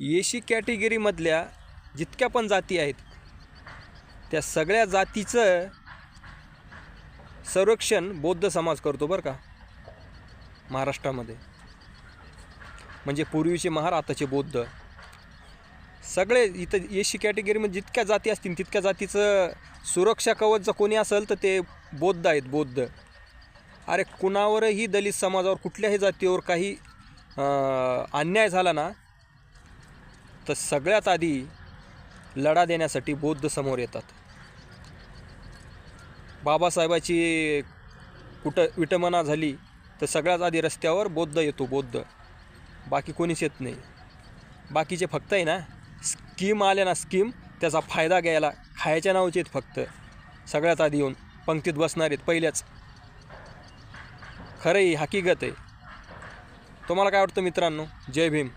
AC कॅटेगरीमधल्या जितक्या पण जाती आहेत त्या सगळ्या जातीचं संरक्षण बौद्ध समाज करतो बरं का महाराष्ट्रामध्ये. म्हणजे पूर्वीचे महार आताचे बौद्ध सगळे इथं एसी कॅटेगरीमध्ये जितक्या जाती असतील तितक्या जातीचं सुरक्षा कवच जर कोणी असेल तर ते बौद्ध आहेत. बौद्ध अरे कुणावरही दलित समाजावर कुठल्याही जातीवर काही अन्याय झाला ना तर सगळ्यात आधी लढा देण्यासाठी बौद्ध समोर येतात. बाबासाहेबाची कुठं विटंबना झाली तर सगळ्यात आधी रस्त्यावर बौद्ध येतो. बौद्ध बाकी कोणीच येत नाही. बाकीचे फक्त आहे ना स्कीम आल्या ना स्कीम त्याचा फायदा घ्यायला खायच्या नावाचे आहेत फक्त सगळ्यात आधी येऊन पंक्तीत बसणार आहेत पहिल्याच. खरं ही हकीकत आहे. तुम्हाला काय वाटतं मित्रांनो? जय भीम.